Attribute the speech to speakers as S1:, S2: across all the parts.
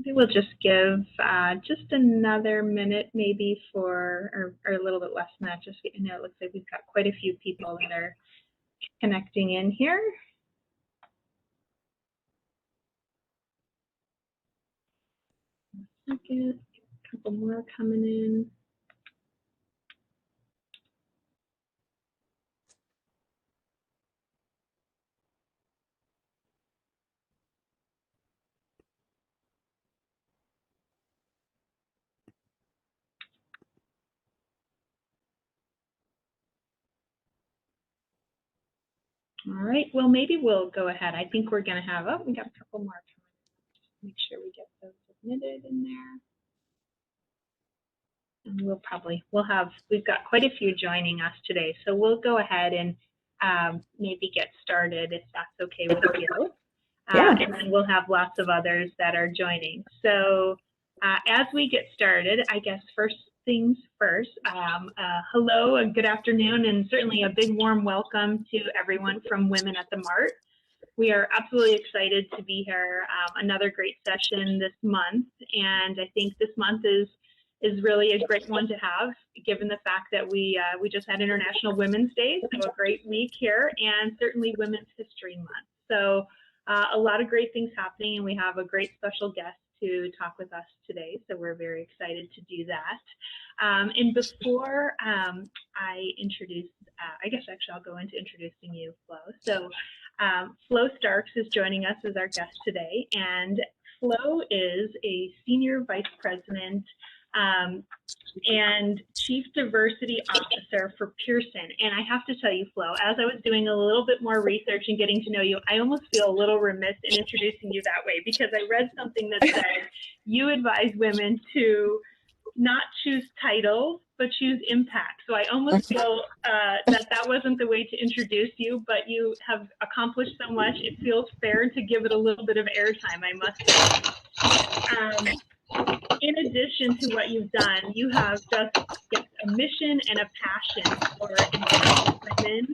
S1: We'll just give just another minute maybe or a little bit less than that. Just, you know, it looks like we've got quite a few people that are connecting in here. Second, a couple more coming in. All right, well, maybe we'll go ahead. I think we're going to have, we got a couple more coming in. Just make sure we get those submitted in there. And we've got quite a few joining us today. So we'll go ahead and maybe get started if that's okay with you.
S2: Yeah.
S1: And then we'll have lots of others that are joining. So as we get started, I guess first things first, hello and good afternoon, and certainly a big warm welcome to everyone from Women at the Mart. We are absolutely excited to be here. Another great session this month, and I think this month is really a great one to have, given the fact that we just had International Women's Day, so a great week here, and certainly Women's History Month. So a lot of great things happening, and we have a great special guest to talk with us today, so we're very excited to do that. And before I introduce, I guess actually I'll go into introducing you, Flo. So Flo Starks is joining us as our guest today, and Flo is a Senior Vice President and Chief Diversity Officer for Pearson. And I have to tell you, Flo, as I was doing a little bit more research and getting to know you, I almost feel a little remiss in introducing you that way, because I read something that said you advise women to not choose titles, but choose impact. So I almost feel that wasn't the way to introduce you, but you have accomplished so much. It feels fair to give it a little bit of airtime, I must say. In addition to what you've done, you have just a mission and a passion for empowering women,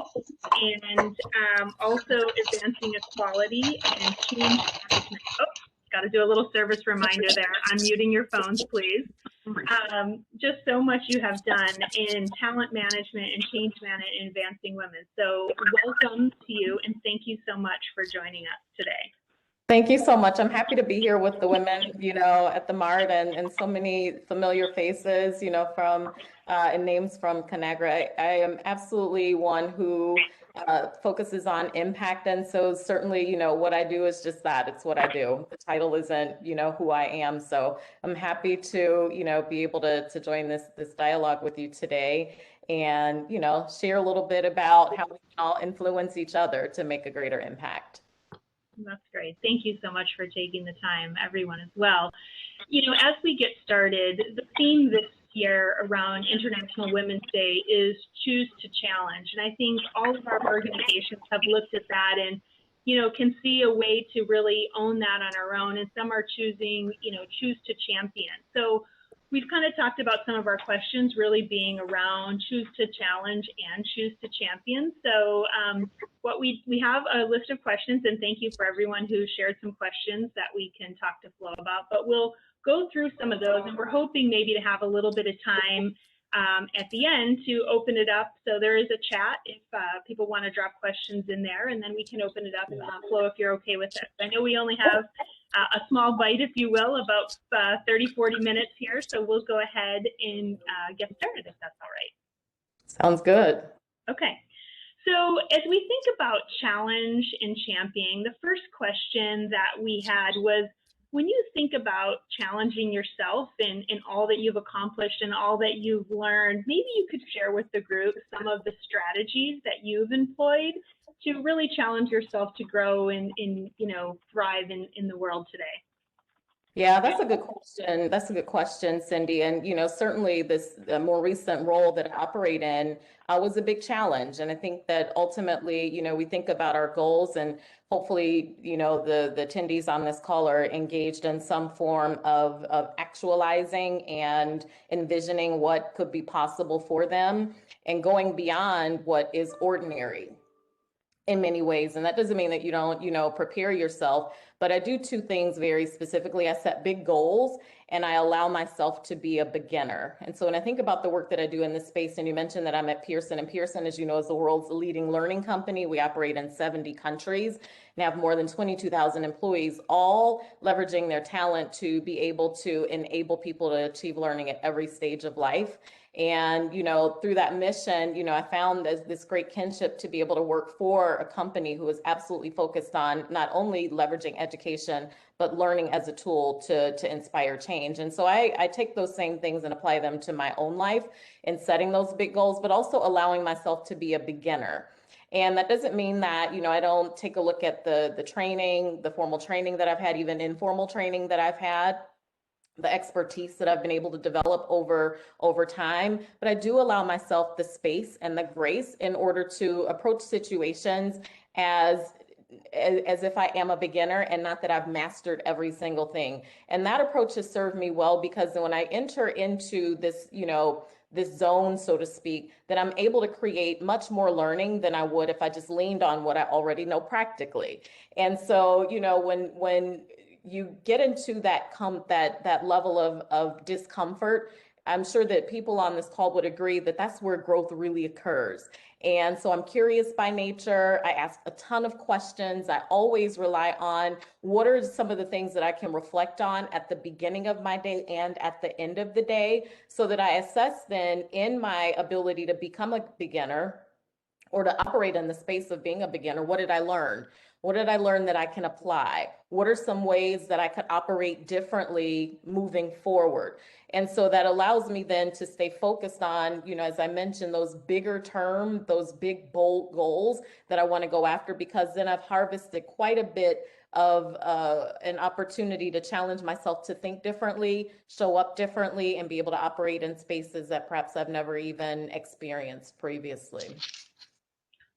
S1: and also advancing equality and change management. Oh, got to do a little service reminder there. Unmuting your phones, please. Just so much you have done in talent management and change management and advancing women. So welcome to you, and thank you so much for joining us today.
S2: Thank you so much. I'm happy to be here with the women, at the Mart, and so many familiar faces, from and names from Conagra. I am absolutely one who focuses on impact. And so certainly, what I do is just that. It's what I do. The title isn't, who I am. So I'm happy to, be able to join this dialogue with you today and, share a little bit about how we can all influence each other to make a greater impact.
S1: That's great. Thank you so much for taking the time, everyone, as well. As we get started, the theme this year around International Women's Day is Choose to Challenge. And I think all of our organizations have looked at that and, can see a way to really own that on our own. And some are choosing, choose to champion. So we've kind of talked about some of our questions really being around choose to challenge and choose to champion. So what we have a list of questions, and thank you for everyone who shared some questions that we can talk to Flo about, but we'll go through some of those, and we're hoping maybe to have a little bit of time at the end to open it up. So there is a chat if people want to drop questions in there, and then we can open it up. Flo, if you're okay with it. I know we only have a small bite, if you will, about 30, 40 minutes here. So we'll go ahead and get started if that's all right.
S2: Sounds good.
S1: Okay. So as we think about challenge and championing, the first question that we had was, when you think about challenging yourself in all that you've accomplished and all that you've learned, maybe you could share with the group some of the strategies that you've employed to really challenge yourself to grow and thrive in the world today.
S2: Yeah, that's a good question. That's a good question, Cindy. And, certainly the more recent role that I operate in was a big challenge. And I think that ultimately, we think about our goals, and hopefully, the attendees on this call are engaged in some form of actualizing and envisioning what could be possible for them and going beyond what is ordinary. in many ways. And that doesn't mean that you don't, prepare yourself, but I do two things very specifically. I set big goals and I allow myself to be a beginner. And so when I think about the work that I do in this space, and you mentioned that I'm at Pearson, and Pearson, as you know, is the world's leading learning company. We operate in 70 countries and have more than 22,000 employees, all leveraging their talent to be able to enable people to achieve learning at every stage of life. And, through that mission, I found this great kinship to be able to work for a company who is absolutely focused on not only leveraging education, but learning as a tool to inspire change. And so I take those same things and apply them to my own life in setting those big goals, but also allowing myself to be a beginner. And that doesn't mean that, I don't take a look at the training, the formal training that I've had, even informal training that I've had, the expertise that I've been able to develop over time, but I do allow myself the space and the grace in order to approach situations as as if I am a beginner and not that I've mastered every single thing. And that approach has served me well because when I enter into this, this zone, so to speak, that I'm able to create much more learning than I would if I just leaned on what I already know practically. And so, when you get into that level of discomfort, I'm sure that people on this call would agree that that's where growth really occurs. And so I'm curious by nature. I ask a ton of questions. I always rely on what are some of the things that I can reflect on at the beginning of my day and at the end of the day, so that I assess then in my ability to become a beginner or to operate in the space of being a beginner. What did I learn? What did I learn that I can apply? What are some ways that I could operate differently moving forward? And so that allows me then to stay focused on, as I mentioned, those bigger term, those big, bold goals that I want to go after, because then I've harvested quite a bit of an opportunity to challenge myself to think differently, show up differently, and be able to operate in spaces that perhaps I've never even experienced previously.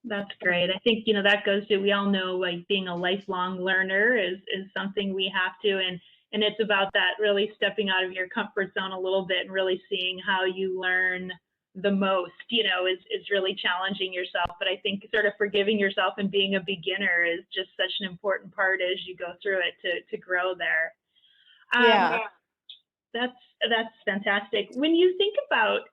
S1: That's great. I think, that goes to, we all know like being a lifelong learner is something we have to, and it's about that really stepping out of your comfort zone a little bit and really seeing how you learn the most, is really challenging yourself. But I think sort of forgiving yourself and being a beginner is just such an important part as you go through it to grow there.
S2: Yeah.
S1: That's fantastic. When you think about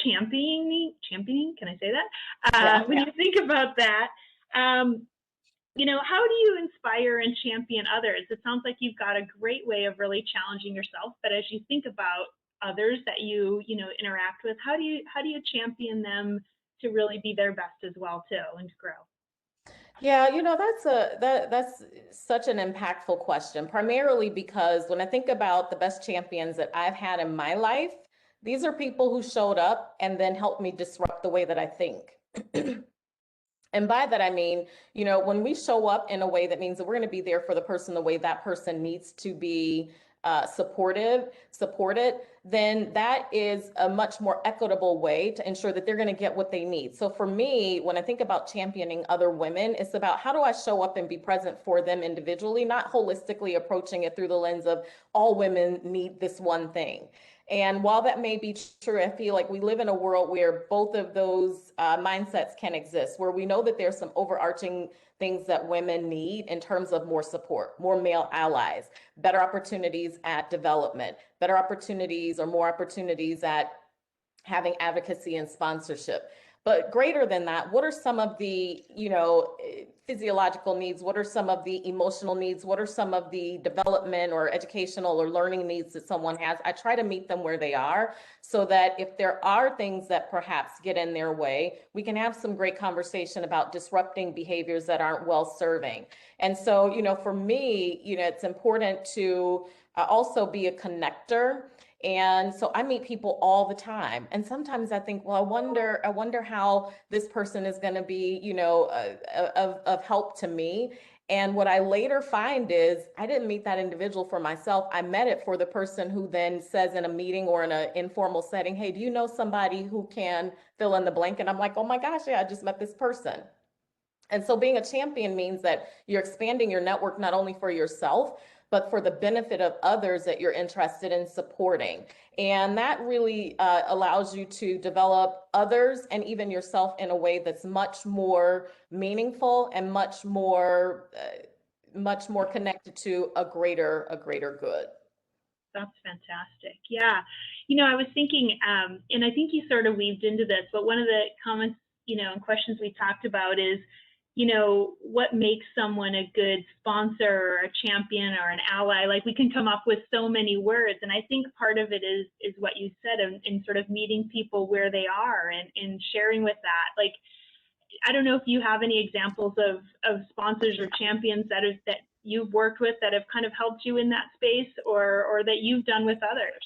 S1: championing, can I say that? When you think about that, how do you inspire and champion others? It sounds like you've got a great way of really challenging yourself, but as you think about others that you interact with, how do you champion them to really be their best as well too and to grow?
S2: Yeah, that's such an impactful question, primarily because when I think about the best champions that I've had in my life, these are people who showed up and then helped me disrupt the way that I think. And by that, I mean, when we show up in a way that means that we're going to be there for the person the way that person needs to be supported, then that is a much more equitable way to ensure that they're going to get what they need. So for me, when I think about championing other women, it's about how do I show up and be present for them individually, not holistically approaching it through the lens of all women need this one thing. And while that may be true, I feel like we live in a world where both of those mindsets can exist, where we know that there's some overarching things that women need in terms of more support, more male allies, better opportunities at development, better opportunities or more opportunities at having advocacy and sponsorship. But greater than that, what are some of the, physiological needs? What are some of the emotional needs? What are some of the development or educational or learning needs that someone has? I try to meet them where they are so that if there are things that perhaps get in their way, we can have some great conversation about disrupting behaviors that aren't well-serving. And so, for me, it's important to also be a connector. And so I meet people all the time. And sometimes I think, well, I wonder how this person is going to be, of help to me. And what I later find is I didn't meet that individual for myself. I met it for the person who then says in a meeting or in an informal setting, hey, do you know somebody who can fill in the blank? And I'm like, oh my gosh, yeah, I just met this person. And so being a champion means that you're expanding your network not only for yourself, but for the benefit of others that you're interested in supporting. And that really allows you to develop others and even yourself in a way that's much more meaningful and much more connected to a greater good.
S1: That's fantastic. Yeah. I was thinking, and I think you sort of weaved into this, but one of the comments, and questions we talked about is, what makes someone a good sponsor or a champion or an ally? Like, we can come up with so many words. And I think part of it is what you said in sort of meeting people where they are and sharing with that. Like, I don't know if you have any examples of sponsors or champions that you've worked with that have kind of helped you in that space, or that you've done with others.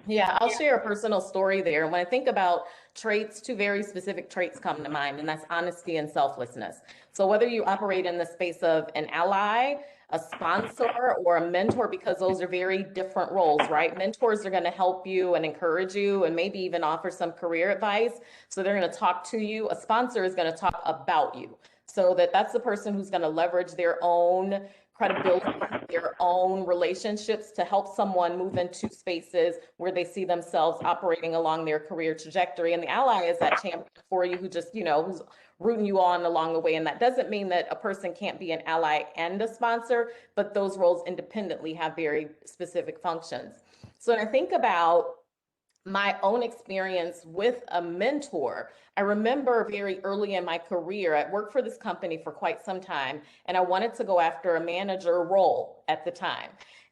S2: Yeah, I'll share a personal story there. When I think about traits, two very specific traits come to mind, and that's honesty and selflessness. So whether you operate in the space of an ally, a sponsor, or a mentor, because those are very different roles, right? Mentors are going to help you and encourage you and maybe even offer some career advice. So they're going to talk to you. A sponsor is going to talk about you. So that's the person who's going to leverage their own credibility, their own relationships to help someone move into spaces where they see themselves operating along their career trajectory. And the ally is that champion for you who just, who's rooting you on along the way. And that doesn't mean that a person can't be an ally and a sponsor, but those roles independently have very specific functions. So when I think about my own experience with a mentor, I remember very early in my career, I worked for this company for quite some time, and I wanted to go after a manager role at the time.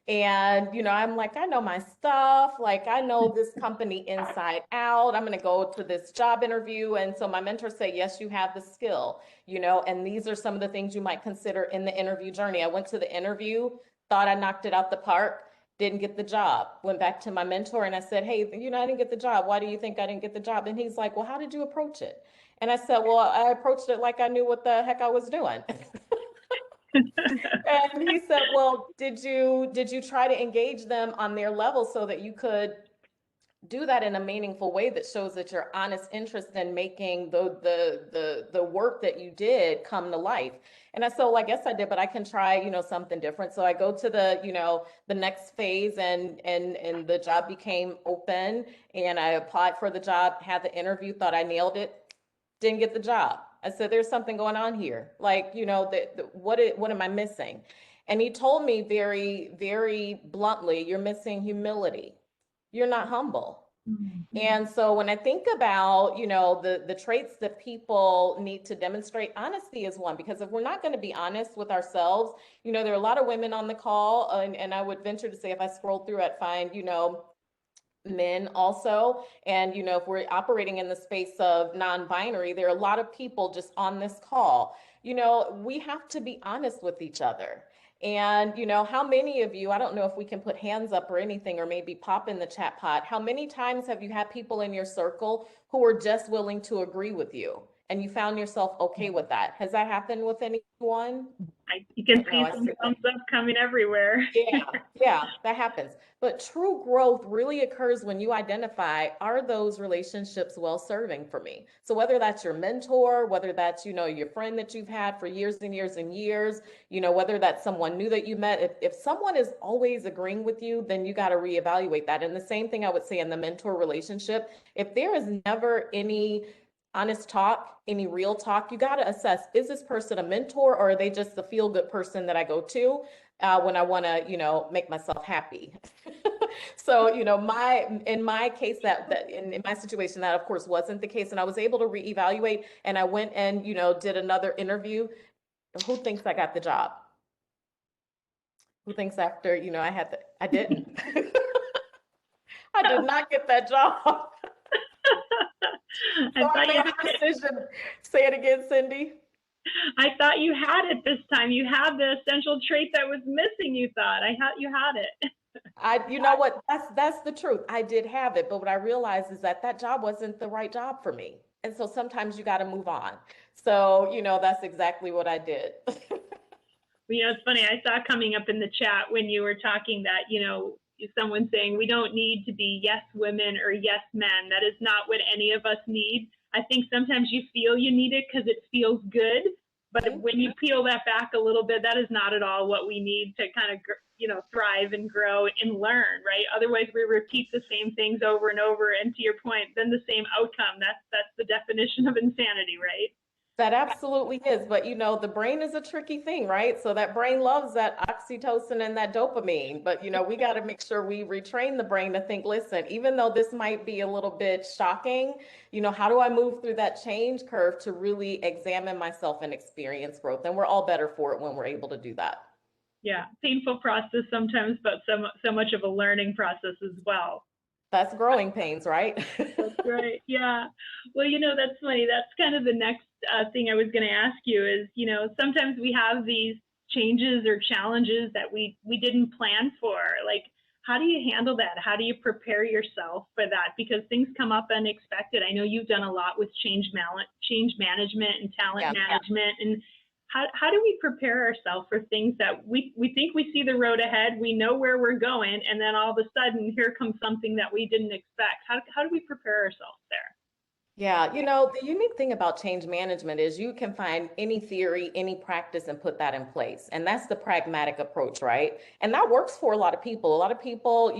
S2: And, I'm like, I know my stuff. Like, I know this company inside out. I'm going to go to this job interview. And so my mentor said, yes, you have the skill, and these are some of the things you might consider in the interview journey. I went to the interview, thought I knocked it out the park, didn't get the job. Went back to my mentor and I said, hey, I didn't get the job. Why do you think I didn't get the job? And he's like, well, how did you approach it? And I said, well, I approached it like I knew what the heck I was doing. And he said, well, did you try to engage them on their level so that you could do that in a meaningful way that shows that your honest interest in making the work that you did come to life? And I said, well, I guess I did, but I can try, something different. So I go to the next phase, and the job became open, and I applied for the job, had the interview, thought I nailed it, didn't get the job. I said, there's something going on here. Like, what am I missing? And he told me very, very bluntly, you're missing humility. You're not humble. And so when I think about, the traits that people need to demonstrate, honesty is one, because if we're not going to be honest with ourselves, there are a lot of women on the call, and I would venture to say if I scroll through, I'd find, men also. And, if we're operating in the space of non-binary, there are a lot of people just on this call. We have to be honest with each other. And, how many of you, I don't know if we can put hands up or anything, or maybe pop in the chat pod, how many times have you had people in your circle who are just willing to agree with you and you found yourself okay with that? Has that happened with anyone?
S1: You can see some thumbs up coming everywhere.
S2: Yeah, that happens. But true growth really occurs when you identify, are those relationships well-serving for me? So whether that's your mentor, whether that's, your friend that you've had for years and years and years, whether that's someone new that you met, if someone is always agreeing with you, then you got to reevaluate that. And the same thing I would say in the mentor relationship, if there is never any honest talk, any real talk, you got to assess, is this person a mentor, or are they just the feel-good person that I go to when I want to, make myself happy? So, in my case, that in my situation, that of course wasn't the case. And I was able to reevaluate, and I went and, did another interview. Who thinks I got the job? Who thinks after, I didn't. I did not get that job. So I made a decision. Say it again, Cindy.
S1: I thought you had it this time. You had the essential trait that was missing. You thought you had it.
S2: You know what? That's the truth. I did have it, but what I realized is that job wasn't the right job for me. And so sometimes you got to move on. So, that's exactly what I did.
S1: It's funny. I saw coming up in the chat when you were talking that, someone saying we don't need to be yes women or yes men. That is not what any of us need. I think sometimes you feel you need it because it feels good, But when you peel that back a little bit, that is not at all what we need to kind of, thrive and grow and learn, right? Otherwise, we repeat the same things over and over. And to your point, then the same outcome. That's the definition of insanity, right?
S2: That absolutely is. But the brain is a tricky thing, right? So that brain loves that oxytocin and that dopamine. But we got to make sure we retrain the brain to think, listen, even though this might be a little bit shocking, how do I move through that change curve to really examine myself and experience growth? And we're all better for it when we're able to do that.
S1: Yeah, painful process sometimes, but so much of a learning process as well.
S2: That's growing pains, right?
S1: That's right. Yeah. Well, that's funny. That's kind of the next thing I was going to ask you is, sometimes we have these changes or challenges that we didn't plan for. Like, how do you handle that? How do you prepare yourself for that? Because things come up unexpected. I know you've done a lot with change management and talent management. And how do we prepare ourselves for things that we think we see the road ahead, we know where we're going, and then all of a sudden here comes something that we didn't expect? How do we prepare ourselves there?
S2: Yeah, the unique thing about change management is you can find any theory, any practice, and put that in place. And that's the pragmatic approach, right? And that works for a lot of people. A lot of people,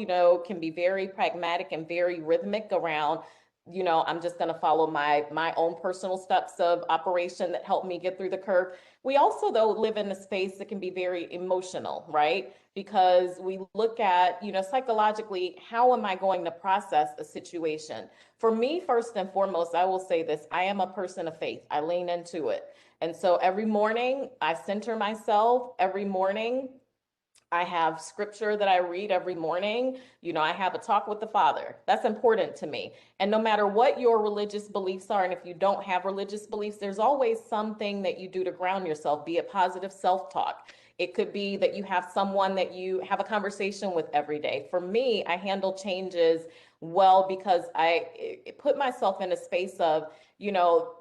S2: can be very pragmatic and very rhythmic around, I'm just going to follow my own personal steps of operation that help me get through the curve. We also, though, live in a space that can be very emotional, right? Because we look at, psychologically, how am I going to process a situation? For me, first and foremost, I will say this: I am a person of faith. I lean into it. And so every morning I center myself. Every morning I have scripture that I read every morning. I have a talk with the Father. That's important to me. And no matter what your religious beliefs are, and if you don't have religious beliefs, there's always something that you do to ground yourself, be it positive self-talk. It could be that you have someone that you have a conversation with every day. For me, I handle changes well because I put myself in a space of,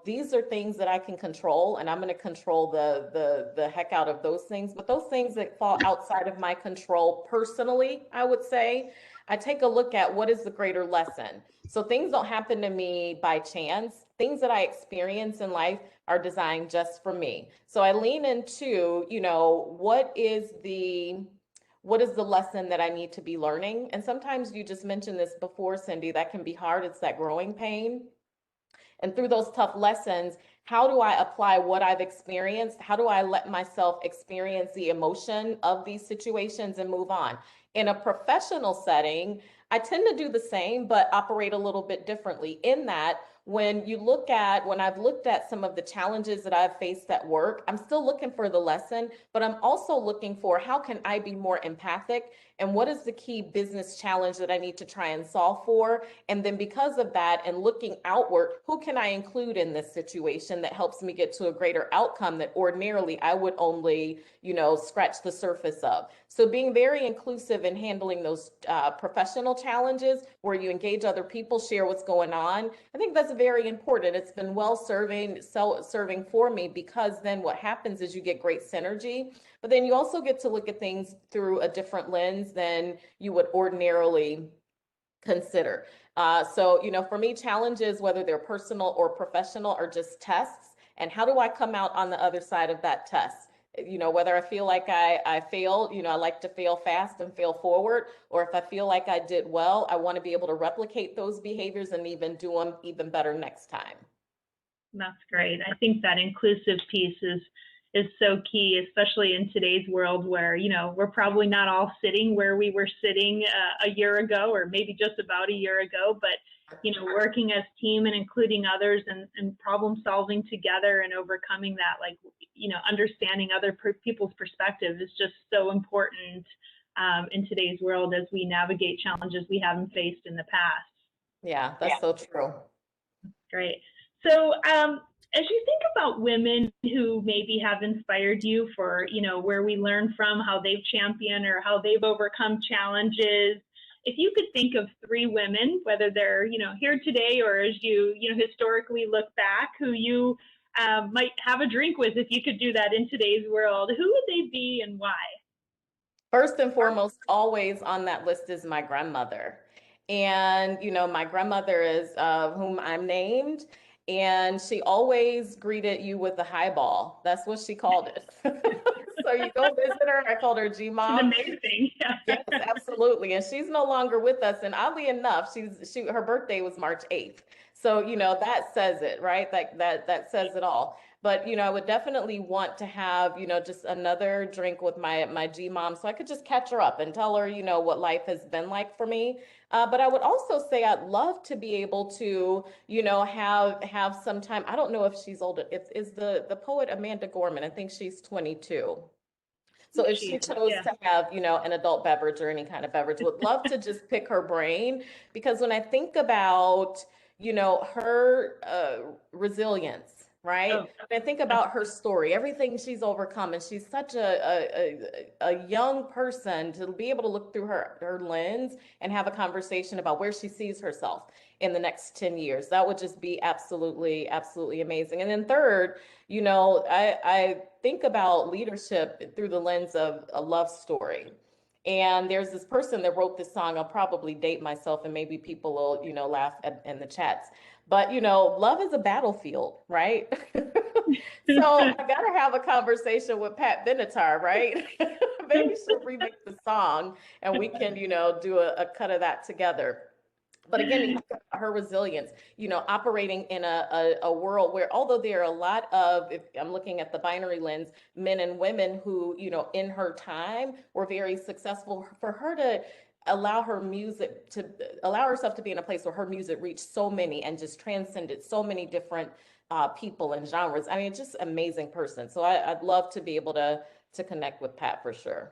S2: these are things that I can control, and I'm going to control the heck out of those things. But those things that fall outside of my control personally, I would say, I take a look at what is the greater lesson. So things don't happen to me by chance. Things that I experience in life are designed just for me. So I lean into, what is the lesson that I need to be learning? And sometimes you just mentioned this before, Cindy, that can be hard. It's that growing pain. And through those tough lessons, how do I apply what I've experienced? How do I let myself experience the emotion of these situations and move on? In a professional setting, I tend to do the same, but operate a little bit differently in that when I've looked at some of the challenges that I've faced at work, I'm still looking for the lesson, but I'm also looking for how can I be more empathic and what is the key business challenge that I need to try and solve for? And then because of that and looking outward, who can I include in this situation that helps me get to a greater outcome that ordinarily I would only, scratch the surface of. So being very inclusive in handling those professional challenges where you engage other people, share what's going on. I think that's very important. It's been serving for me because then what happens is you get great synergy, but then you also get to look at things through a different lens than you would ordinarily consider. So, for me, challenges, whether they're personal or professional, are just tests. And how do I come out on the other side of that test? Whether I feel like I failed, I like to fail fast and fail forward, or if I feel like I did well, I want to be able to replicate those behaviors and even do them even better next time.
S1: That's great. I think that inclusive piece is so key, especially in today's world where, we're probably not all sitting where we were sitting a year ago, or maybe just about a year ago, but, working as team and including others and problem solving together and overcoming that, like, understanding other people's perspective is just so important in today's world as we navigate challenges we haven't faced in the past.
S2: Yeah, that's so true.
S1: Great. So, as you think about women who maybe have inspired you for, where we learn from, how they've championed or how they've overcome challenges, if you could think of 3 women, whether they're, here today or as you, historically look back, who you might have a drink with, if you could do that in today's world, who would they be and why?
S2: First and foremost, always on that list is my grandmother. And, my grandmother is whom I'm named. and she always greeted you with a highball. That's what she called it. So you go visit her. I called her G
S1: She's
S2: Mom.
S1: amazing.
S2: Yes, absolutely. And she's no longer with us. And oddly enough, her birthday was March 8th. So, that says it, right? That says it all. But, I would definitely want to have, just another drink with my G mom so I could just catch her up and tell her, what life has been like for me. But I would also say I'd love to be able to, have some time. I don't know if she's older. Is the poet Amanda Gorman. I think she's 22. So if
S1: She
S2: she
S1: is,
S2: chose
S1: yeah.
S2: to have, an adult beverage or any kind of beverage, would love to just pick her brain because when I think about, her resilience, right?
S1: Oh,
S2: When I think about her story, everything she's overcome, and she's such a young person to be able to look through her lens and have a conversation about where she sees herself in the next 10 years. That would just be absolutely, absolutely amazing. And then third, I think about leadership through the lens of a love story. And there's this person that wrote this song. I'll probably date myself and maybe people will, laugh in the chats. But, love is a battlefield, right? So I got to have a conversation with Pat Benatar, right? Maybe she'll remake the song and we can, do a cut of that together. But again, you look at her resilience, operating in a world where, although there are a lot of, if I'm looking at the binary lens, men and women who, in her time were very successful, for her to allow herself to be in a place where her music reached so many and just transcended so many different people and genres. I mean, just amazing person. So I'd love to be able to connect with Pat for sure.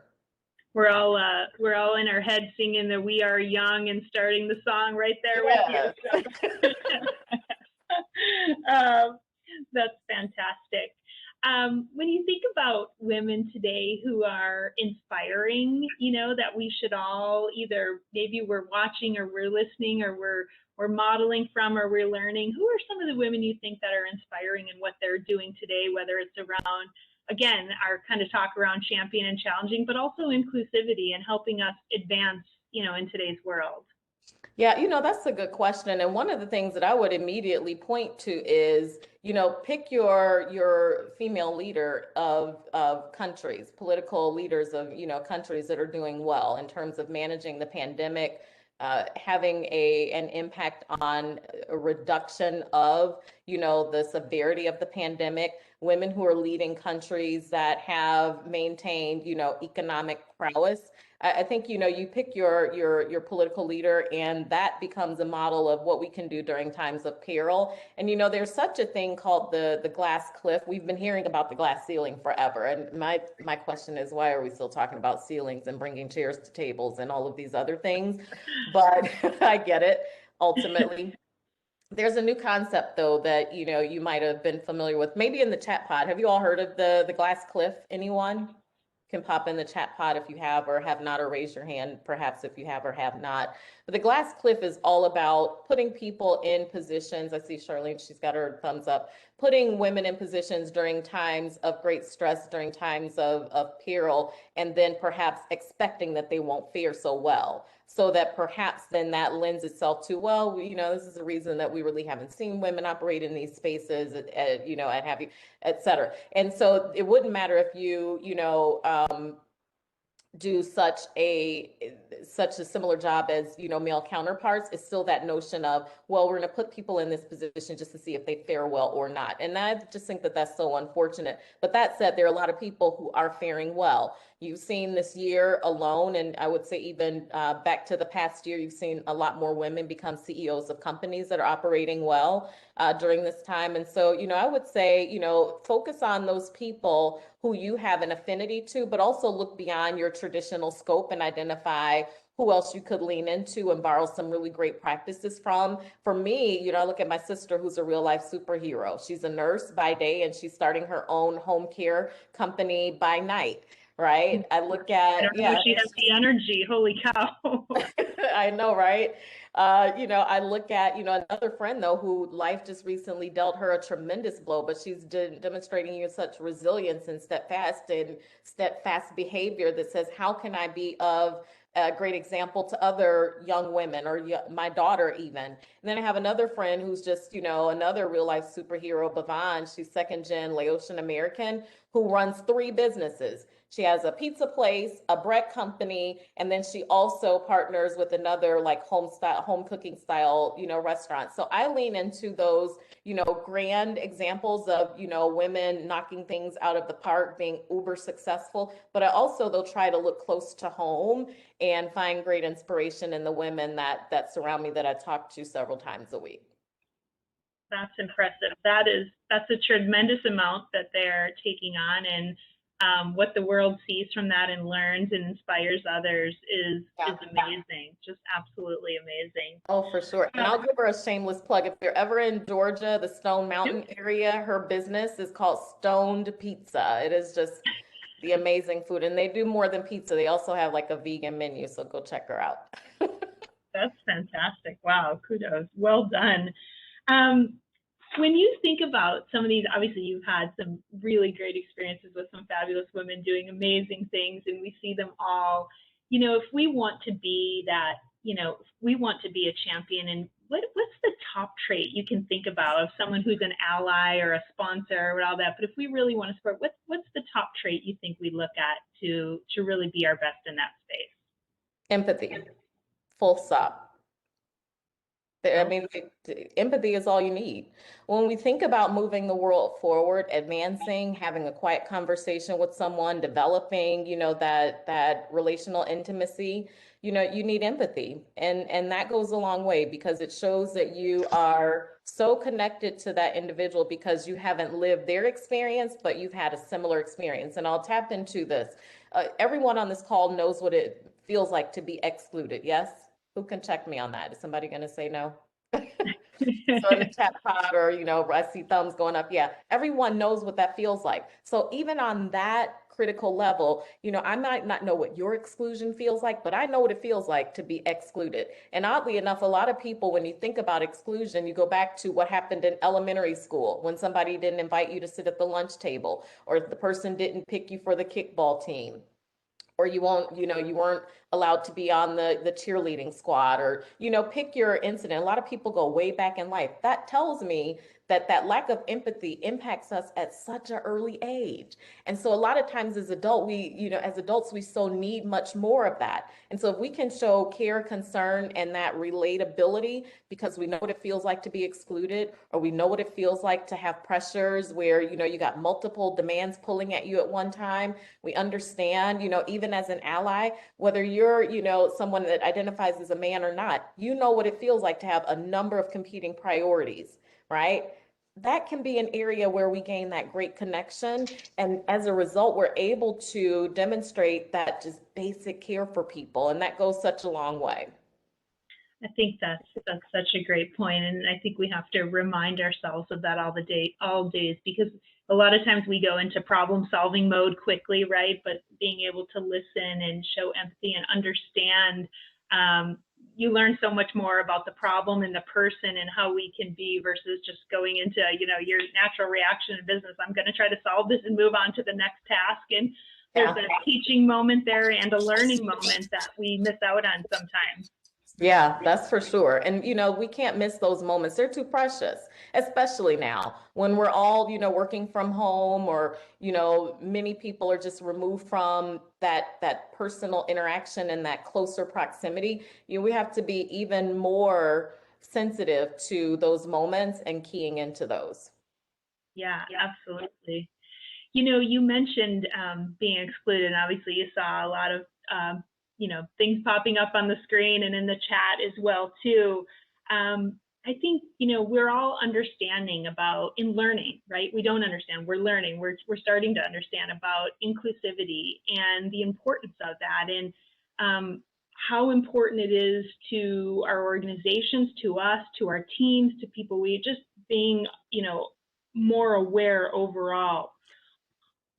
S1: We're all in our head singing the "We Are Young" and starting the song right there with you.
S2: Yes.
S1: So. That's fantastic. When you think about women today who are inspiring, that we should all either maybe we're watching or we're listening or we're modeling from or we're learning, who are some of the women you think that are inspiring in what they're doing today, whether it's around, again, our kind of talk around champion and challenging, but also inclusivity and helping us advance, in today's world?
S2: Yeah, that's a good question. And one of the things that I would immediately point to is, pick your female leader of countries, political leaders of, countries that are doing well in terms of managing the pandemic, having an impact on a reduction of, the severity of the pandemic, women who are leading countries that have maintained, economic prowess. I think, you pick your political leader and that becomes a model of what we can do during times of peril. And, there's such a thing called the glass cliff. We've been hearing about the glass ceiling forever. And my question is, why are we still talking about ceilings and bringing chairs to tables and all of these other things? But I get it ultimately. There's a new concept though that, you might have been familiar with, maybe in the chat pod. Have you all heard of the glass cliff? Anyone? Can pop in the chat pod if you have or have not, or raise your hand perhaps if you have or have not. But the glass cliff is all about putting people in positions. I see Charlene, she's got her thumbs up. Putting women in positions during times of great stress, during times of peril, and then perhaps expecting that they won't fare so well. So that perhaps then that lends itself to, well, this is the reason that we really haven't seen women operate in these spaces, at have you, et cetera. And so it wouldn't matter if you, do such a similar job as male counterparts. It's still that notion of, well, we're going to put people in this position just to see if they fare well or not. And I just think that that's so unfortunate. But that said, there are a lot of people who are faring well. You've seen this year alone, and I would say even back to the past year, you've seen a lot more women become CEOs of companies that are operating well during this time. And so, I would say, focus on those people who you have an affinity to, but also look beyond your traditional scope and identify who else you could lean into and borrow some really great practices from. For me, I look at my sister who's a real life superhero. She's a nurse by day and she's starting her own home care company by night. right? I look
S1: I
S2: at,
S1: don't know if
S2: yeah.
S1: she has the energy. Holy cow.
S2: I know, right? I look at, another friend though, who life just recently dealt her a tremendous blow, but she's demonstrating you such resilience and steadfast behavior that says, how can I be of a great example to other young women or my daughter even? And then I have another friend who's just, another real life superhero, Bhavan. She's second gen Laotian American who runs 3 businesses. She has a pizza place, a bread company, and then she also partners with another like home cooking style, restaurant. So I lean into those, grand examples of, women knocking things out of the park, being uber successful. But I also, they'll try to look close to home and find great inspiration in the women that surround me that I talk to several times a week.
S1: That's impressive. That's a tremendous amount that they're taking on, and what the world sees from that and learns and inspires others is amazing. Just absolutely amazing.
S2: Oh, for sure. And I'll give her a shameless plug. If you're ever in Georgia, the Stone Mountain area, her business is called Stoned Pizza. It is just the amazing food. And they do more than pizza. They also have like a vegan menu, so go check her out.
S1: That's fantastic. Wow, kudos. Well done. Um, when you think about some of these, obviously you've had some really great experiences with some fabulous women doing amazing things, and we see them all. If we want to be that, if we want to be a champion, and what's the top trait you can think about of someone who's an ally or a sponsor or all that? But if we really want to support, what's the top trait you think we look at to really be our best in that space?
S2: Empathy, full stop. I
S1: Well,
S2: mean, empathy is all you need. When we think about moving the world forward, advancing, having a quiet conversation with someone, developing, that relational intimacy, you need empathy. And that goes a long way because it shows that you are so connected to that individual because you haven't lived their experience, but you've had a similar experience. And I'll tap into this. Everyone on this call knows what it feels like to be excluded. Yes? Who can check me on that? Is somebody going to say no? So in the chat pod or, I see thumbs going up. Yeah, everyone knows what that feels like. So even on that critical level, I might not know what your exclusion feels like, but I know what it feels like to be excluded. And oddly enough, a lot of people, when you think about exclusion, you go back to what happened in elementary school when somebody didn't invite you to sit at the lunch table, or the person didn't pick you for the kickball team, or you weren't allowed to be on the cheerleading squad, or pick your incident. A lot of people go way back in life. That tells me that lack of empathy impacts us at such an early age. And so a lot of times as adults we so need much more of that. And so if we can show care, concern, and that relatability, because we know what it feels like to be excluded, or we know what it feels like to have pressures where you got multiple demands pulling at you at one time. We understand, even as an ally, whether you're, someone that identifies as a man or not, what it feels like to have a number of competing priorities, right? That can be an area where we gain that great connection. And as a result, we're able to demonstrate that just basic care for people. And that goes such a long way.
S1: I think that's such a great point, and I think we have to remind ourselves of that all days, because a lot of times we go into problem solving mode quickly, right? But being able to listen and show empathy and understand, you learn so much more about the problem and the person and how we can be versus just going into your natural reaction in business. I'm going to try to solve this and move on to the next task, and there's a teaching moment there and a learning moment that we miss out on sometimes.
S2: Yeah, that's for sure. And, we can't miss those moments. They're too precious, especially now when we're all, working from home, or, many people are just removed from that personal interaction and that closer proximity. We have to be even more sensitive to those moments and keying into those.
S1: Yeah, absolutely. You mentioned being excluded, and obviously you saw a lot of things popping up on the screen and in the chat as well too. I think we're all understanding about in learning, right? We don't understand. We're learning. We're starting to understand about inclusivity and the importance of that, and how important it is to our organizations, to us, to our teams, to people. We just being more aware overall.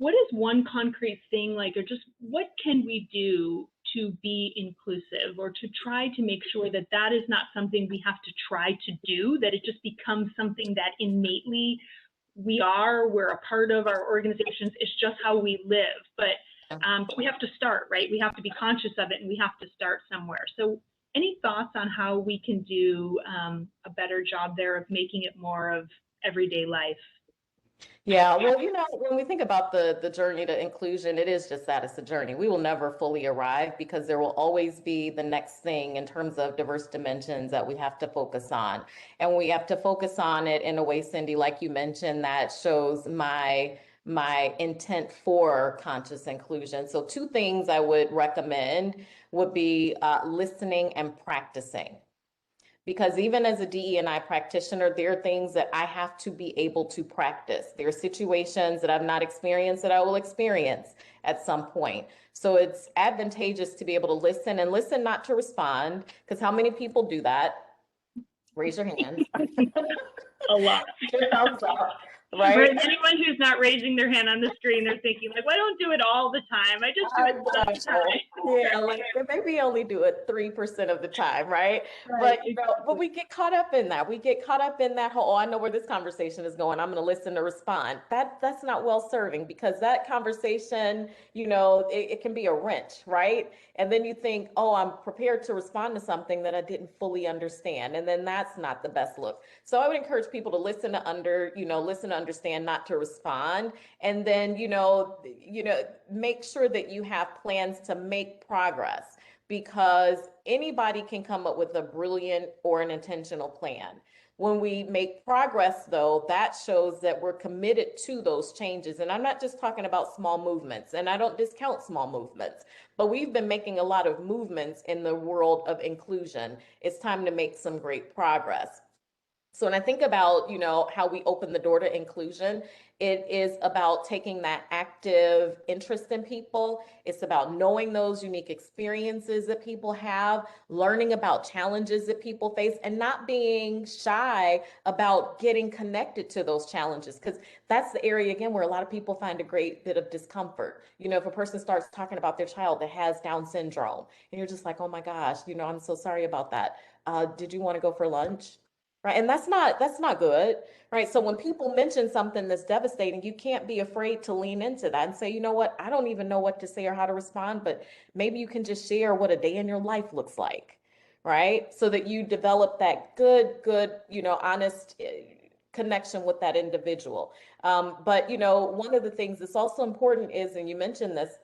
S1: what is one concrete thing, like, or just what can we do to be inclusive, or to try to make sure that that is not something we have to try to do, that it just becomes something that innately we're a part of our organizations, it's just how we live. But we have to start, right? We have to be conscious of it, and we have to start somewhere. So any thoughts on how we can do a better job there of making it more of everyday life?
S2: Yeah, well, when we think about the journey to inclusion, it is just that, it's a journey. We will never fully arrive because there will always be the next thing in terms of diverse dimensions that we have to focus on. And we have to focus on it in a way, Cindy, like you mentioned, that shows my intent for conscious inclusion. So two things I would recommend would be listening and practicing. Because even as a DE&I practitioner, there are things that I have to be able to practice. There are situations that I've not experienced that I will experience at some point. So it's advantageous to be able to listen, and listen not to respond, because how many people do that? Raise your hands.
S1: A lot.
S2: Right?
S1: For anyone who's not raising their hand on the screen, they're thinking, like, well, I don't do it all the time. I just do it sometimes.
S2: Yeah, like maybe only do it 3% of the time, right? But but we get caught up in that. We get caught up in that whole, oh, I know where this conversation is going. I'm going to listen to respond. That's not well serving, because that conversation, it can be a wrench, right? And then you think, oh, I'm prepared to respond to something that I didn't fully understand. And then that's not the best look. So I would encourage people to listen to understand, not to respond. And then, make sure that you have plans to make progress, because anybody can come up with a brilliant or an intentional plan. When we make progress, though, that shows that we're committed to those changes. And I'm not just talking about small movements, and I don't discount small movements, but we've been making a lot of movements in the world of inclusion. It's time to make some great progress. So when I think about, how we open the door to inclusion, it is about taking that active interest in people. It's about knowing those unique experiences that people have, learning about challenges that people face, and not being shy about getting connected to those challenges. Because that's the area, again, where a lot of people find a great bit of discomfort. If a person starts talking about their child that has Down syndrome, and you're just like, oh my gosh, I'm so sorry about that. Did you want to go for lunch? Right. And that's not good. Right. So when people mention something that's devastating, you can't be afraid to lean into that and say, you know what, I don't even know what to say or how to respond, but maybe you can just share what a day in your life looks like. Right. So that you develop that good, honest connection with that individual. But, one of the things that's also important is, and you mentioned this,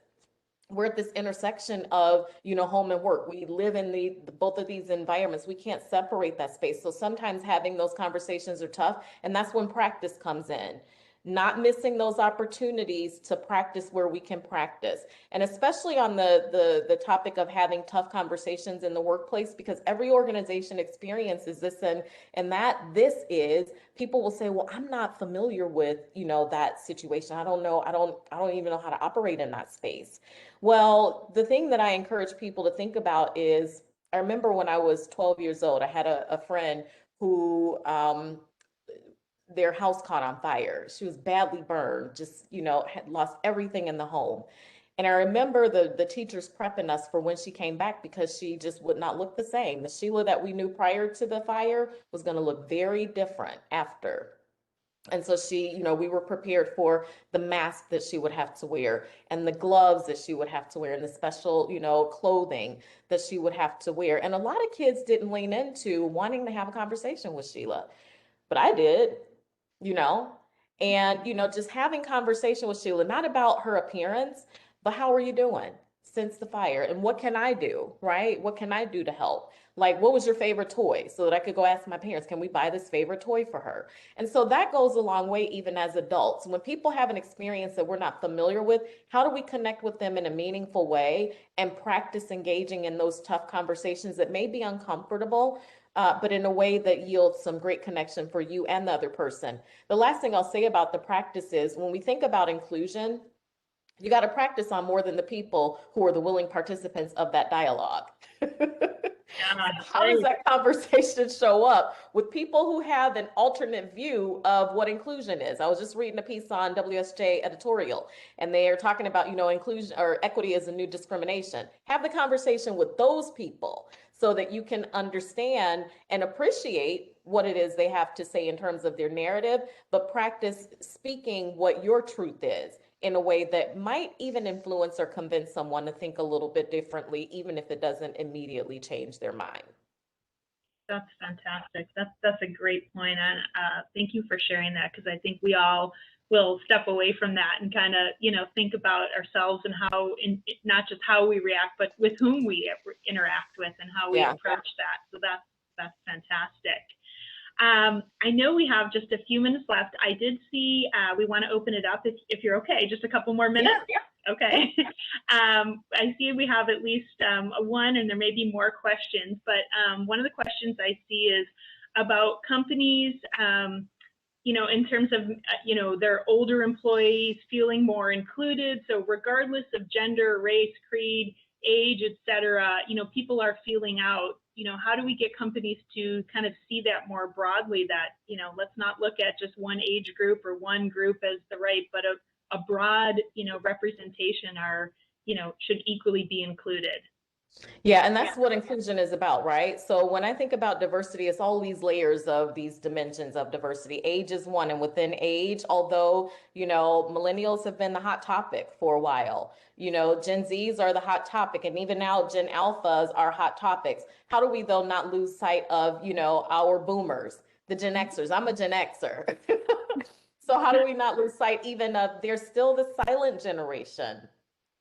S2: we're at this intersection of home and work. We live in the both of these environments. We can't separate that space, so sometimes having those conversations are tough, and that's when practice comes in. Not missing those opportunities to practice where we can practice, and especially on the topic of having tough conversations in the workplace, because every organization experiences this, and that this is, people will say, well, I'm not familiar with that situation. I don't know, I don't even know how to operate in that space. Well, the thing that I encourage people to think about is, I remember when I was 12 years old, I had a friend who their house caught on fire. She was badly burned, just, had lost everything in the home. And I remember the teachers prepping us for when she came back, because she just would not look the same. The Sheila that we knew prior to the fire was going to look very different after. And so we were prepared for the mask that she would have to wear, and the gloves that she would have to wear, and the special, clothing that she would have to wear. And a lot of kids didn't lean into wanting to have a conversation with Sheila, but I did, you know, and, just having conversation with Sheila, not about her appearance, but how are you doing since the fire? And what can I do, right? What can I do to help? Like, what was your favorite toy? So that I could go ask my parents, can we buy this favorite toy for her? And so that goes a long way, even as adults. When people have an experience that we're not familiar with, how do we connect with them in a meaningful way and practice engaging in those tough conversations that may be uncomfortable, but in a way that yields some great connection for you and the other person? The last thing I'll say about the practice is, when we think about inclusion, you got to practice on more than the people who are the willing participants of that dialogue.
S1: Yeah,
S2: How does that conversation show up with people who have an alternate view of what inclusion is? I was just reading a piece on WSJ editorial, and they are talking about, inclusion or equity is a new discrimination. Have the conversation with those people so that you can understand and appreciate what it is they have to say in terms of their narrative, but practice speaking what your truth is in a way that might even influence or convince someone to think a little bit differently, even if it doesn't immediately change their mind.
S1: that's fantastic. That's a great point, and thank you for sharing that, because I think we all will step away from that and kind of think about ourselves and how not just how we react, but with whom we interact with and how we
S2: Yeah.
S1: approach that. So that's fantastic. I know we have just a few minutes left. I did see we want to open it up if you're okay, just a couple more minutes.
S2: Yeah.
S1: Okay. I see we have at least one, and there may be more questions, but one of the questions I see is about companies, in terms of, their older employees feeling more included. So regardless of gender, race, creed, age, et cetera, people are feeling out. How do we get companies to kind of see that more broadly, that, let's not look at just one age group or one group as the right, but a broad, representation should equally be included.
S2: Yeah, and that's what inclusion is about, right? So when I think about diversity, it's all these layers of these dimensions of diversity. Age is one, and within age, although, millennials have been the hot topic for a while, Gen Zs are the hot topic, and even now Gen Alphas are hot topics. How do we, though, not lose sight of, our boomers, the Gen Xers? I'm a Gen Xer. So how do we not lose sight even of there's still the silent generation?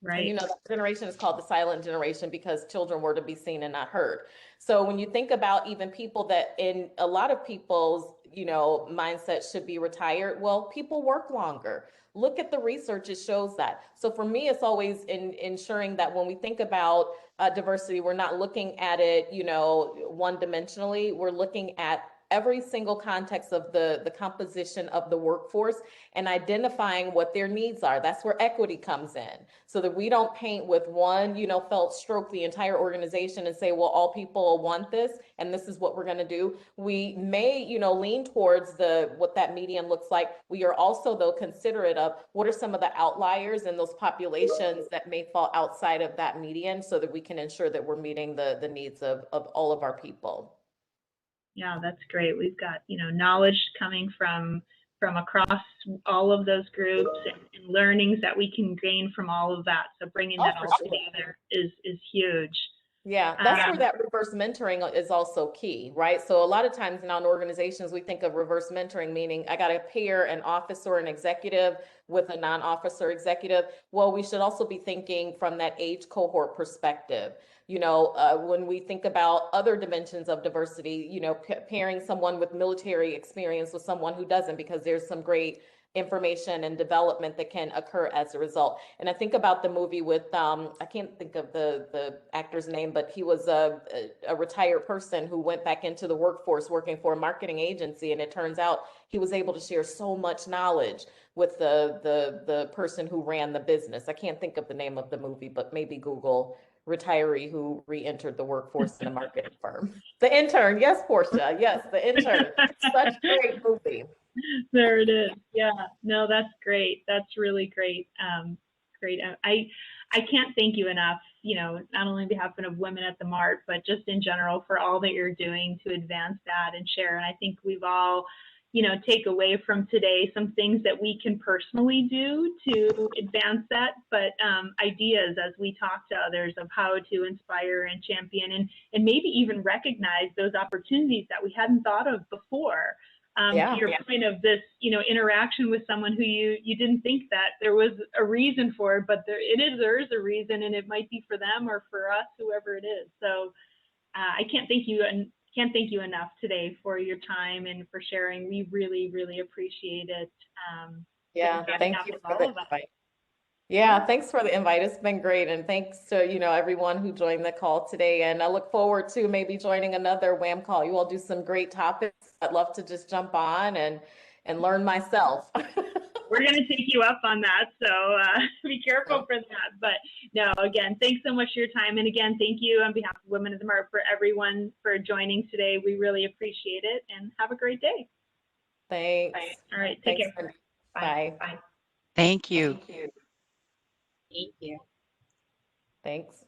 S2: And
S1: Right.
S2: that generation is called the silent generation because children were to be seen and not heard. So when you think about even people that in a lot of people's, mindset should be retired, well, people work longer. Look at the research, it shows that. So for me, it's always in ensuring that when we think about diversity, we're not looking at it, one dimensionally. We're looking at every single context of the composition of the workforce and identifying what their needs are. That's where equity comes in, so that we don't paint with one, felt stroke the entire organization and say, well, all people want this and this is what we're going to do. We may, lean towards what that median looks like. We are also, though, considerate of what are some of the outliers in those populations that may fall outside of that median, so that we can ensure that we're meeting the needs of all of our people.
S1: Yeah, that's great. We've got, knowledge coming from across all of those groups, and learnings that we can gain from all of that. So bringing that all together is huge.
S2: Yeah, that's where that reverse mentoring is also key, right? So a lot of times now in organizations, we think of reverse mentoring, meaning I got to pair an officer or an executive with a non-officer executive. Well, we should also be thinking from that age cohort perspective. When we think about other dimensions of diversity, pairing someone with military experience with someone who doesn't, because there's some great information and development that can occur as a result. And I think about the movie with I can't think of the actor's name, but he was a retired person who went back into the workforce working for a marketing agency, and it turns out he was able to share so much knowledge with the person who ran the business. I can't think of the name of the movie, but maybe Google retiree who re-entered the workforce in a marketing firm. The Intern, yes, Portia, yes, The Intern. Such a great movie.
S1: There it is. Yeah, no, that's great. That's really great. Great. I can't thank you enough, not only on behalf of women at the Mart, but just in general for all that you're doing to advance that and share. And I think we've all, take away from today some things that we can personally do to advance that, but ideas as we talk to others of how to inspire and champion, and maybe even recognize those opportunities that we hadn't thought of before. To your point of this, interaction with someone who you didn't think that there was a reason for, but there is a reason, and it might be for them or for us, whoever it is. So I can't thank you enough today for your time and for sharing. We really, really appreciate it.
S2: Thank you for the invite. Yeah, thanks for the invite. It's been great. And thanks to, everyone who joined the call today. And I look forward to maybe joining another WAM call. You all do some great topics. I'd love to just jump on and learn myself.
S1: we're going to take you up on that. So be careful for that. But no, again, thanks so much for your time. And again, thank you on behalf of Women of the Mart for everyone for joining today. We really appreciate it, and have a great day.
S2: Thanks.
S1: Bye. All right. Take care.
S2: Bye.
S3: Thank you.
S1: Thank you.
S2: Thanks.